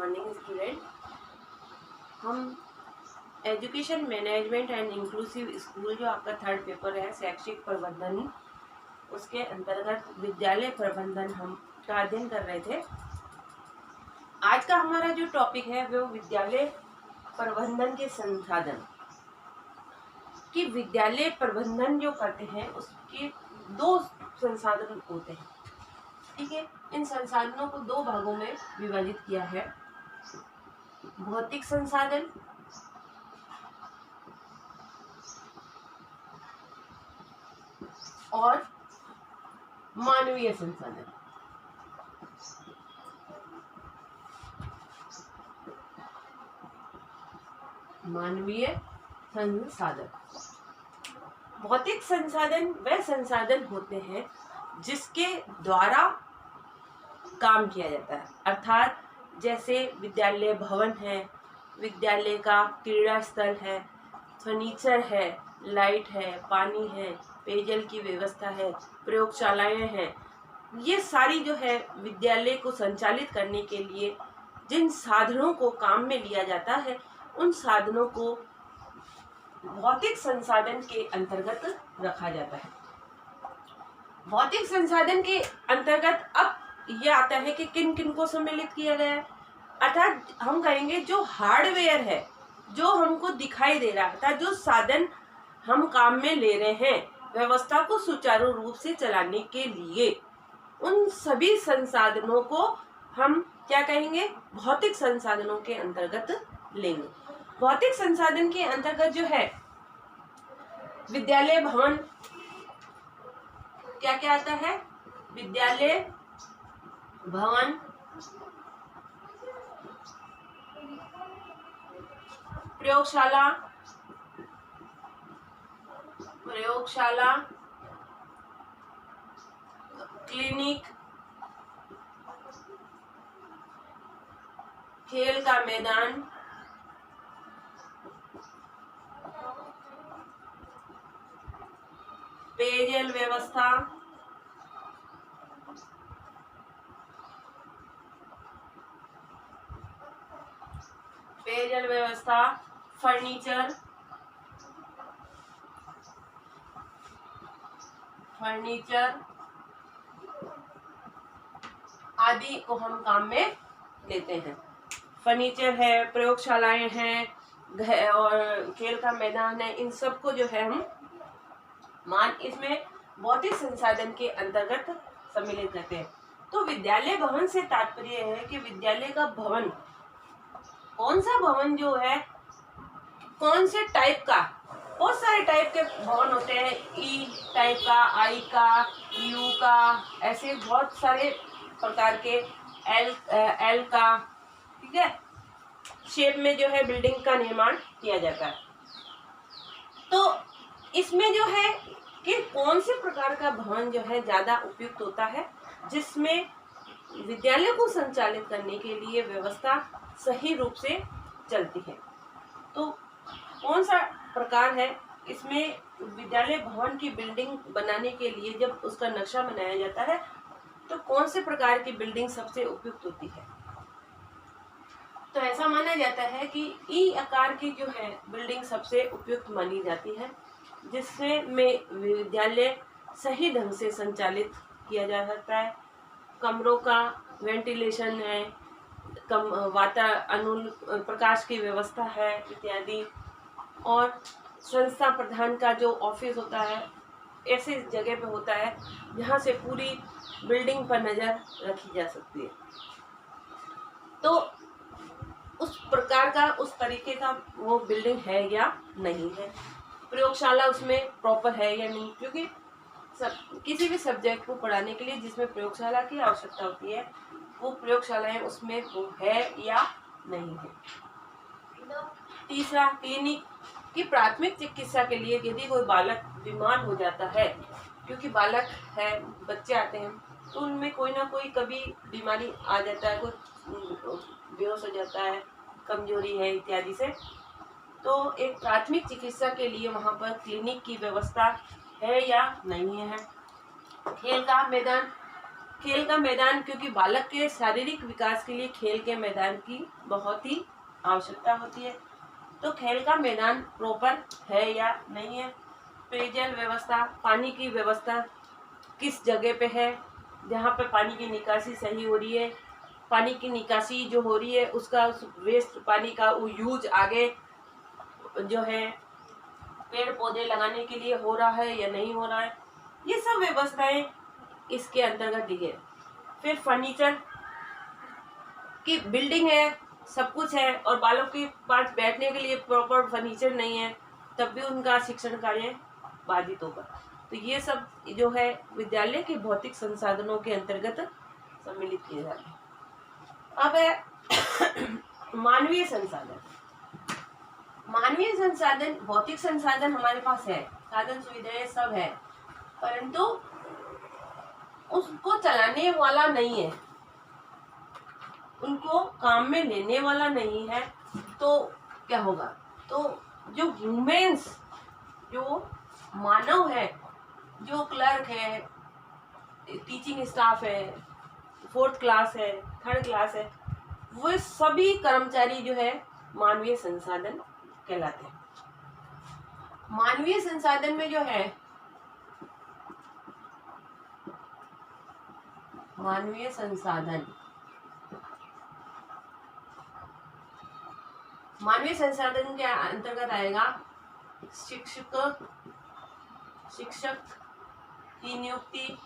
Morning student. हम education management and inclusive school जो आपका थर्ड पेपर है शैक्षिक प्रबंधन, उसके अंतर्गत विद्यालय प्रबंधन हम का अध्ययन कर रहे थे। आज का हमारा जो टॉपिक है वो विद्यालय प्रबंधन के संसाधन। कि विद्यालय प्रबंधन जो करते हैं उसके दो संसाधन होते हैं, ठीक है। इन संसाधनों को दो भागों में विभाजित किया है, भौतिक संसाधन और मानवीय संसाधन। मानवीय संसाधन, भौतिक संसाधन वह संसाधन होते हैं जिसके द्वारा काम किया जाता है, अर्थात जैसे विद्यालय भवन है, विद्यालय का क्रीड़ा स्थल है, फर्नीचर है, लाइट है, पानी है, पेयजल की व्यवस्था है, प्रयोगशालाएं हैं। ये सारी जो है विद्यालय को संचालित करने के लिए जिन साधनों को काम में लिया जाता है उन साधनों को भौतिक संसाधन के अंतर्गत रखा जाता है। भौतिक संसाधन के अंतर्गत अब यह आता है कि किन किन को सम्मिलित किया गया है, अर्थात हम कहेंगे जो हार्डवेयर है, जो हमको दिखाई दे रहा है, अर्थात जो साधन हम काम में ले रहे हैं व्यवस्था को सुचारू रूप से चलाने के लिए, उन सभी संसाधनों को हम क्या कहेंगे, भौतिक संसाधनों के अंतर्गत लेंगे। भौतिक संसाधन के अंतर्गत जो है विद्यालय भवन क्या क्या आता है, विद्यालय भवन, प्रयोगशाला, क्लिनिक, खेल का मैदान, पेयजल व्यवस्था, फर्नीचर आदि को हम काम में लेते हैं। फर्नीचर है, प्रयोगशालाएं हैं और खेल का मैदान है, इन सब को जो है हम इसमें भौतिक संसाधन के अंतर्गत सम्मिलित करते हैं। तो विद्यालय भवन से तात्पर्य है कि विद्यालय का भवन, कौन सा भवन जो है, कौन से टाइप का, बहुत सारे टाइप के भवन होते हैं, ई टाइप का, आई का, यू का, ऐसे बहुत सारे प्रकार के, एल का, ठीक है, शेप में जो है बिल्डिंग का निर्माण किया जाता है। तो इसमें जो है कि कौन से प्रकार का भवन जो है ज्यादा उपयुक्त होता है, जिसमें विद्यालय को संचालित करने के लिए व्यवस्था सही रूप से चलती है। तो कौन सा प्रकार है, इसमें विद्यालय भवन की बिल्डिंग बनाने के लिए जब उसका नक्शा बनाया जाता है तो कौन से प्रकार की बिल्डिंग सबसे उपयुक्त होती है। तो ऐसा माना जाता है कि ई आकार की जो है बिल्डिंग सबसे उपयुक्त मानी जाती है, जिससे में विद्यालय सही ढंग से संचालित किया जा सकता है। कमरों का वेंटिलेशन है, वातानुकूल प्रकाश की व्यवस्था है इत्यादि, और संस्था प्रधान का जो ऑफिस होता है ऐसे जगह पे होता है जहाँ से पूरी बिल्डिंग पर नज़र रखी जा सकती है। तो उस प्रकार का, उस तरीके का वो बिल्डिंग है या नहीं है। प्रयोगशाला उसमें प्रॉपर है या नहीं, क्योंकि किसी भी सब्जेक्ट को पढ़ाने के लिए जिसमें प्रयोगशाला की आवश्यकता होती है वो प्रयोगशालाएं उसमें वो है या नहीं है। तीसरा, क्लिनिक की प्राथमिक चिकित्सा के लिए यदि कोई बालक बीमार हो जाता है, क्योंकि बालक है, बच्चे आते हैं तो उनमें कोई ना कोई कभी बीमारी आ जाता है, कोई बेहोश हो जाता है, कमजोरी है इत्यादि से, तो एक प्राथमिक चिकित्सा के लिए वहाँ पर क्लिनिक की व्यवस्था है या नहीं है। खेल का मैदान, खेल का मैदान, क्योंकि बालक के शारीरिक विकास के लिए खेल के मैदान की बहुत ही आवश्यकता होती है। तो खेल का मैदान प्रॉपर है या नहीं है, पेयजल व्यवस्था, पानी की व्यवस्था किस जगह पे है, जहाँ पे पानी की निकासी सही हो रही है, पानी की निकासी जो हो रही है उसका उस वेस्ट पानी का यूज आगे जो है पेड़ पौधे लगाने के लिए हो रहा है या नहीं हो रहा है, ये सब व्यवस्थाएं इसके अंतर्गत दी है। फिर फर्नीचर की बिल्डिंग है, सब कुछ है, और बालों के पास बैठने के लिए प्रॉपर फर्नीचर नहीं है, तब भी उनका शिक्षण कार्य बाधित होगा। तो ये सब जो है विद्यालय के भौतिक संसाधनों के अंतर्गत सम्मिलित किए जाते हैं। अब है मानवीय संसाधन। मानवीय संसाधन, भौतिक संसाधन हमारे पास है, साधन सुविधाएं सब है, परंतु उसको चलाने वाला नहीं है, उनको काम में लेने वाला नहीं है। तो क्या होगा, तो जो ह्यूमंस, जो मानव है, जो क्लर्क है, टीचिंग स्टाफ है, 4th क्लास है, 3rd क्लास है, वो सभी कर्मचारी जो है मानवीय संसाधन कहलाते हैं। मानवीय संसाधन में जो है मानवीय संसाधन के अंतर्गत आएगा शिक्षक की नियुक्ति,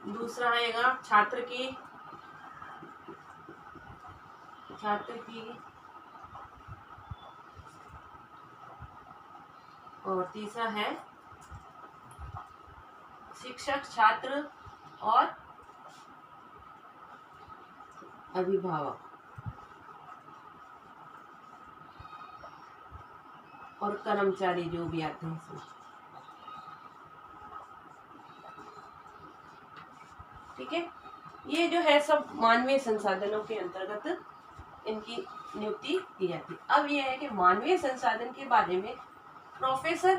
दूसरा आएगा छात्र की और तीसरा है शिक्षक, छात्र और अभिभावक और कर्मचारी जो भी आते हैं इसमें। ठीक है, ये जो है सब मानवीय संसाधनों के अंतर्गत इनकी नियुक्ति की जाती है। अब ये है कि मानवीय संसाधन के बारे में प्रोफेसर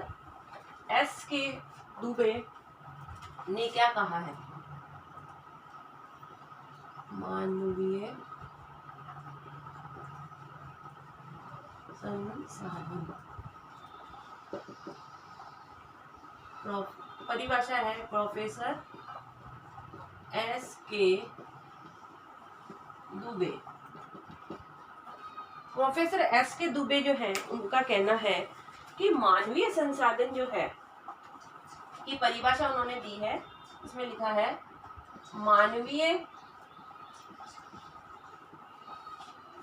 S.K. दुबे ने क्या कहा है। मानवीय संसाधन परिभाषा है professor S.K. Dubey. Professor S.K. Dubey जो है उनका कहना है कि मानवीय संसाधन जो है की परिभाषा उन्होंने दी है, इसमें लिखा है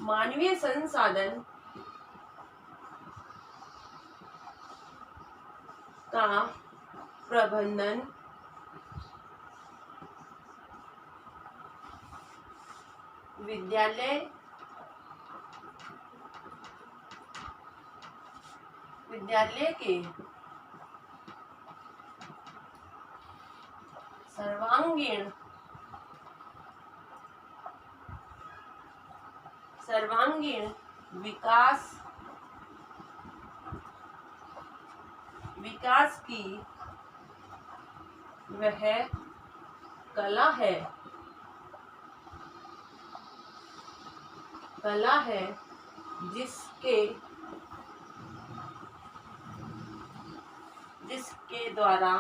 मानवीय संसाधन का प्रबंधन विद्यालय के सर्वांगीण विकास की वह कला है जिसके द्वारा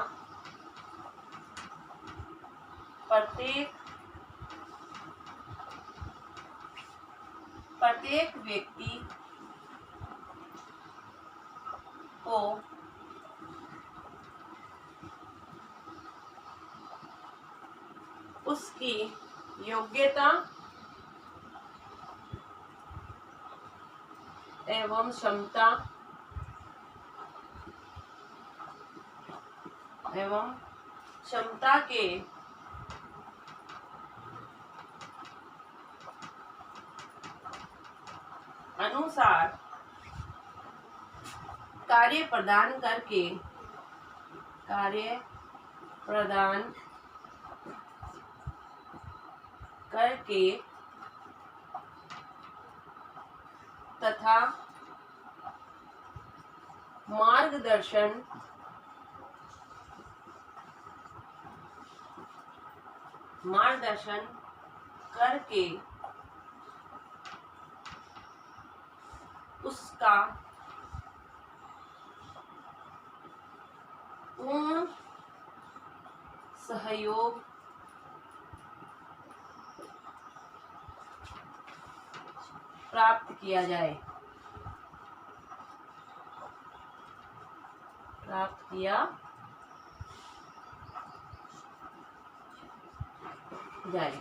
प्रत्येक व्यक्ति को उसकी योग्यता एवं क्षमता के अनुसार कार्य प्रदान करके तथा मार्गदर्शन मार्गदर्शन करके उसका पूर्ण सहयोग प्राप्त किया जाए, प्राप्त किया जाए।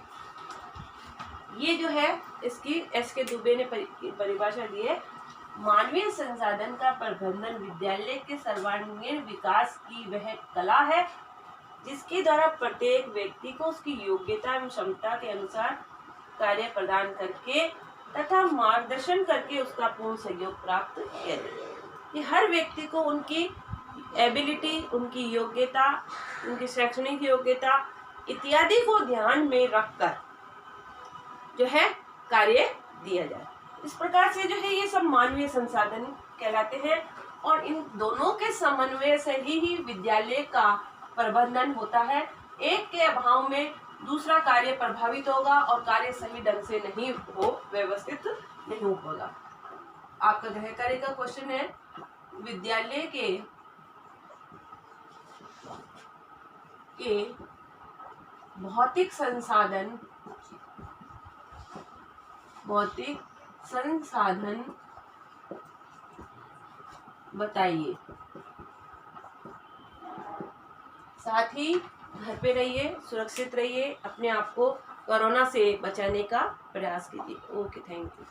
ये जो है इसकी एस के दुबे ने परिभाषा दी है। मानवीय संसाधन का प्रबंधन विद्यालय के सर्वांगीण विकास की वह कला है जिसके द्वारा प्रत्येक व्यक्ति को उसकी योग्यता एवं क्षमता के अनुसार कार्य प्रदान करके तथा मार्गदर्शन करके उसका पूर्ण सहयोग प्राप्त किया जाए। ये हर व्यक्ति को उनकी एबिलिटी, उनकी योग्यता, उनकी शैक्षणिक योग्यता इत्यादि को ध्यान में रखकर जो है कार्य दिया जाए। इस प्रकार से जो है ये सब मानवीय संसाधन कहलाते हैं और इन दोनों के समन्वय से ही विद्यालय का प्रबंधन होता है। एक के अभाव में दूसरा कार्य प्रभावित होगा और कार्य सही ढंग से नहीं हो, व्यवस्थित नहीं होगा। आपका गृह कार्य का क्वेश्चन है, विद्यालय के भौतिक संसाधन बताइए। साथ ही घर पे रहिए, सुरक्षित रहिए, अपने आप को कोरोना से बचाने का प्रयास कीजिए। Okay, thank you.